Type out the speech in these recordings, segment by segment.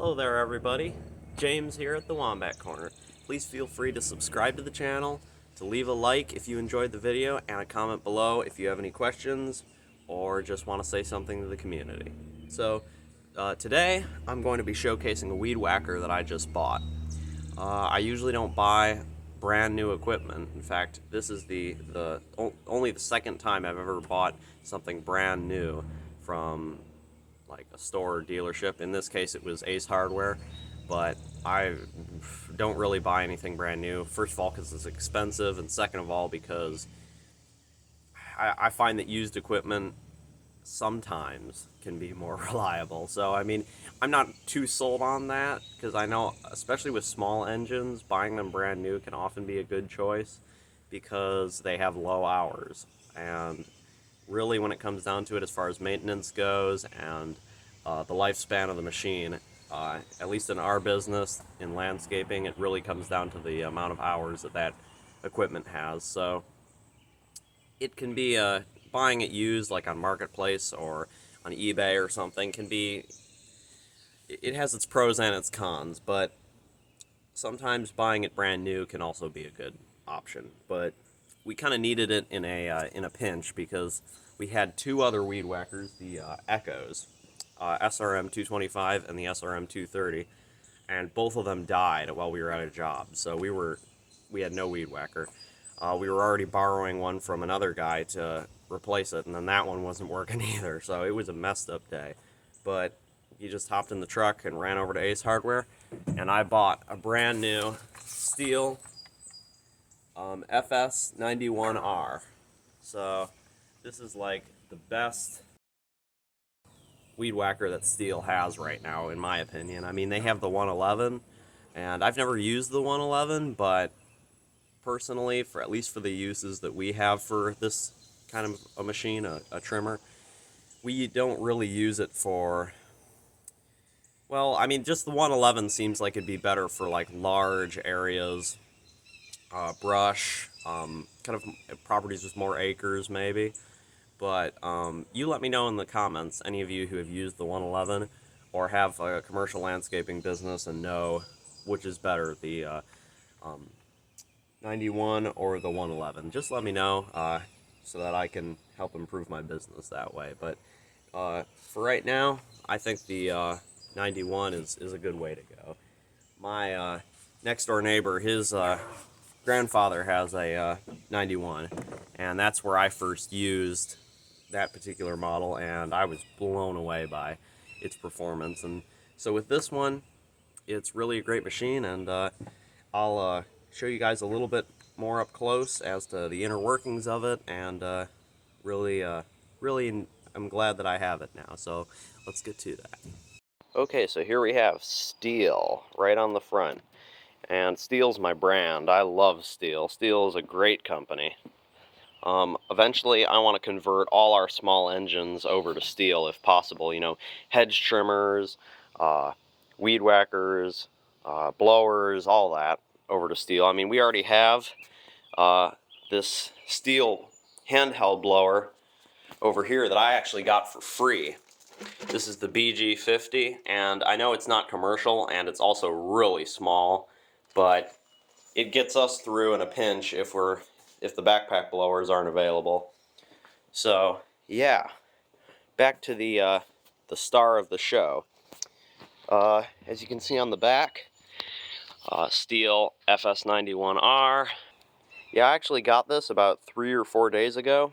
Hello there everybody, James here at the Wombat Corner. Please feel free to subscribe to the channel, to leave a like if you enjoyed the video, and a comment below if you have any questions or just want to say something to the community. So today I'm going to be showcasing a weed whacker that I just bought. I usually don't buy brand new equipment. In fact, this is only the second time I've ever bought something brand new from like a store or dealership. In this case it was Ace Hardware, but I don't really buy anything brand new. First of all, because it's expensive, and second of all, because I find that used equipment sometimes can be more reliable. So I mean, I'm not too sold on that, because I know, especially with small engines, buying them brand new can often be a good choice because they have low hours. And really, when it comes down to it, as far as maintenance goes and the lifespan of the machine, at least in our business, in landscaping, it really comes down to the amount of hours that equipment has. So it can be, buying it used, like on Marketplace or on eBay or something, can be, it has its pros and its cons, but sometimes buying it brand new can also be a good option. But we kind of needed it in a pinch, because we had two other weed whackers, the Echoes, SRM 225 and the SRM 230, and both of them died while we were at a job. So we had no weed whacker. We were already borrowing one from another guy to replace it, and then that one wasn't working either. So it was a messed up day. But he just hopped in the truck and ran over to Ace Hardware, and I bought a brand new STIHL FS 91R. So this is like the best weed whacker that STIHL has right now, in my opinion. I mean, they have the 111, and I've never used the 111, but personally, at least for the uses that we have for this kind of a machine, a trimmer, we don't really use it for, well, I mean, just the 111 seems like it'd be better for like large areas, brush, kind of properties with more acres maybe. But you let me know in the comments, any of you who have used the 111 or have a commercial landscaping business and know which is better, the 91 or the 111. Just let me know so that I can help improve my business that way. But for right now, I think the 91 is a good way to go. My next door neighbor, his grandfather has a 91, and that's where I first used that particular model, and I was blown away by its performance. And so with this one, it's really a great machine, and I'll show you guys a little bit more up close as to the inner workings of it, and really I'm glad that I have it now. So let's get to that. Okay, so here we have STIHL right on the front, and STIHL's my brand. I love STIHL. STIHL is a great company. Eventually, I want to convert all our small engines over to STIHL if possible. You know, hedge trimmers, weed whackers, blowers, all that over to STIHL. I mean, we already have this STIHL handheld blower over here that I actually got for free. This is the BG50, and I know it's not commercial, and it's also really small, but it gets us through in a pinch if the backpack blowers aren't available. So yeah, back to the star of the show. As you can see on the back, STIHL FS91R. Yeah, I actually got this about 3 or 4 days ago.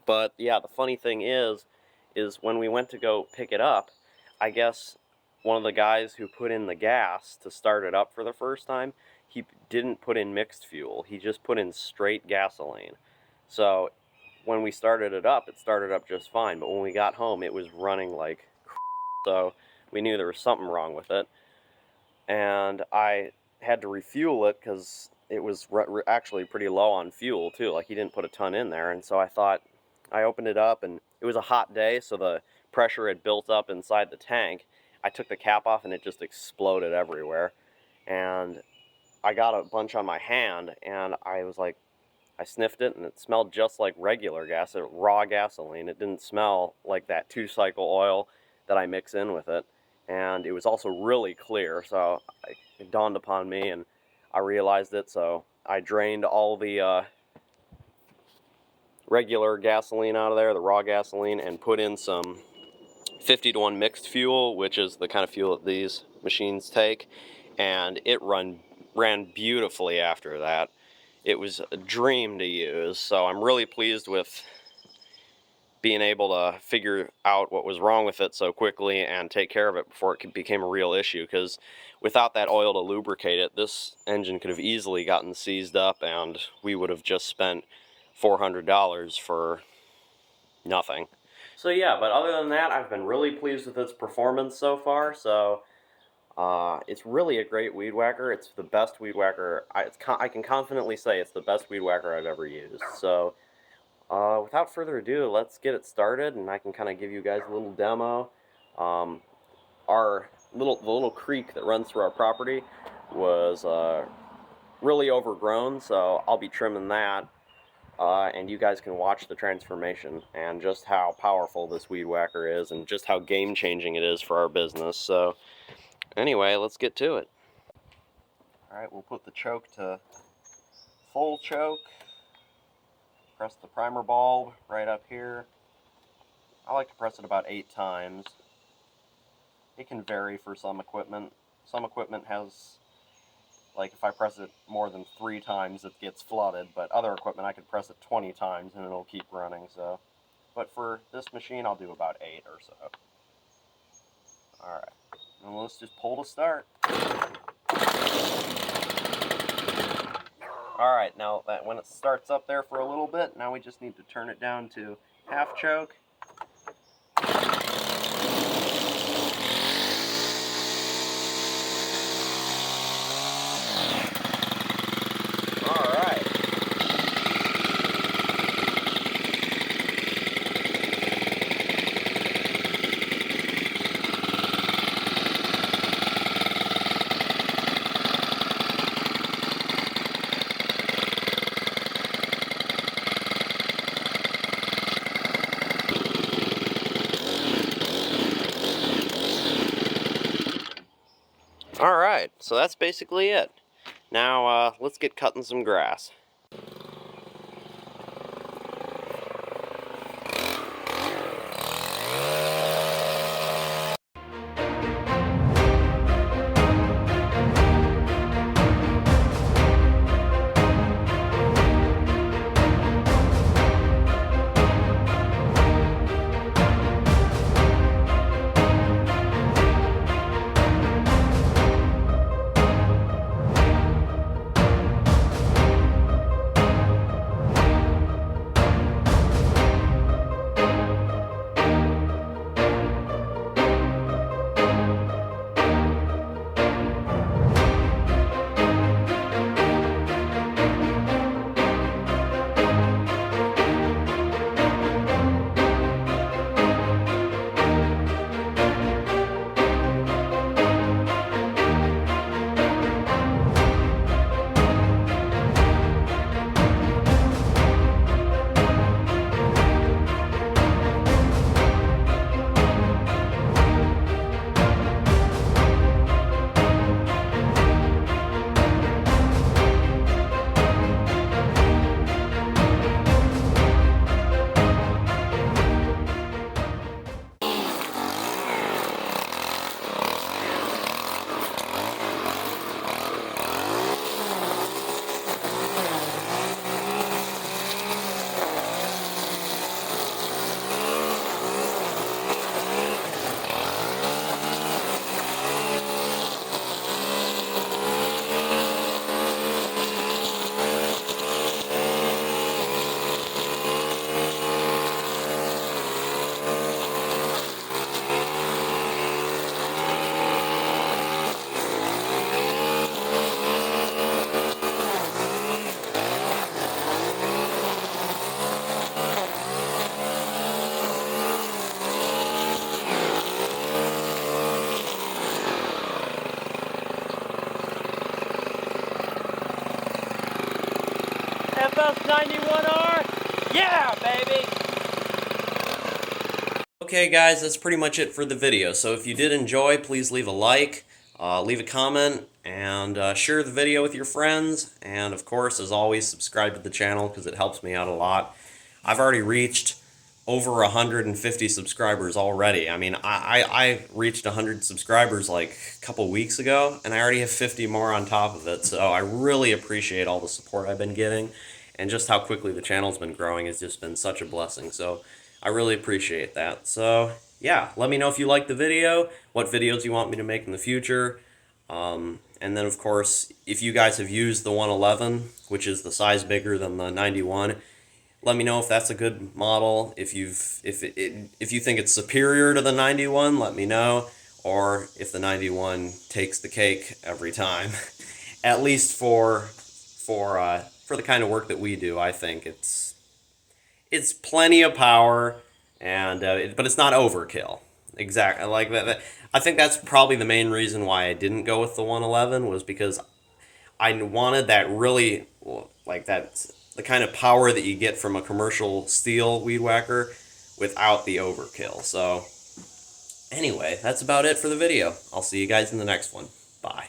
But yeah, the funny thing is when we went to go pick it up, I guess one of the guys who put in the gas to start it up for the first time, he didn't put in mixed fuel. He just put in straight gasoline. So when we started it up just fine. But when we got home, it was running like so we knew there was something wrong with it. And I had to refuel it because it was actually pretty low on fuel too. Like, he didn't put a ton in there. And so I opened it up, and it was a hot day, so the pressure had built up inside the tank. I took the cap off, and it just exploded everywhere. And I got a bunch on my hand, and I was like, I sniffed it, and it smelled just like regular gas, raw gasoline. It didn't smell like that 2-cycle oil that I mix in with it. and it was also really clear, so it dawned upon me and I realized it, so I drained all the regular gasoline out of there, the raw gasoline, and put in some 50-to-1 mixed fuel, which is the kind of fuel that these machines take, and it ran beautifully after that. It was a dream to use, so I'm really pleased with being able to figure out what was wrong with it so quickly and take care of it before it became a real issue, because without that oil to lubricate it, this engine could have easily gotten seized up and we would have just spent $400 for nothing. So yeah, but other than that, I've been really pleased with its performance so far, so it's really a great weed whacker. It's the best weed whacker, I can confidently say it's the best weed whacker I've ever used. So without further ado, let's get it started, and I can kind of give you guys a little demo. The little creek that runs through our property was really overgrown, so I'll be trimming that, and you guys can watch the transformation and just how powerful this weed whacker is and just how game-changing it is for our business. So anyway, let's get to it. Alright, we'll put the choke to full choke. Press the primer bulb right up here. I like to press it about 8 times. It can vary for some equipment. Some equipment has, like if I press it more than 3 times it gets flooded, but other equipment I could press it 20 times and it'll keep running, so. But for this machine I'll do about 8 or so. Alright, and let's just pull to start. Alright, now that when it starts up there for a little bit, now we just need to turn it down to half choke. Alright. Alright, so that's basically it. Now, let's get cutting some grass. FS91R, yeah, baby! Okay guys, that's pretty much it for the video. So if you did enjoy, please leave a like, leave a comment, and share the video with your friends. And of course, as always, subscribe to the channel because it helps me out a lot. I've already reached over 150 subscribers already. I mean, I reached 100 subscribers like a couple weeks ago, and I already have 50 more on top of it. So I really appreciate all the support I've been getting, and just how quickly the channel's been growing has just been such a blessing. So I really appreciate that. So yeah, let me know if you liked the video, what videos you want me to make in the future. And then of course, if you guys have used the 111, which is the size bigger than the 91, let me know if that's a good model. If you think it's superior to the 91, let me know. Or if the 91 takes the cake every time, at least for the kind of work that we do, I think it's plenty of power, and but it's not overkill. Exactly, like that. I think that's probably the main reason why I didn't go with the 111, was because I wanted that really, like that, the kind of power that you get from a commercial steel weed whacker without the overkill. So anyway, that's about it for the video. I'll see you guys in the next one. Bye.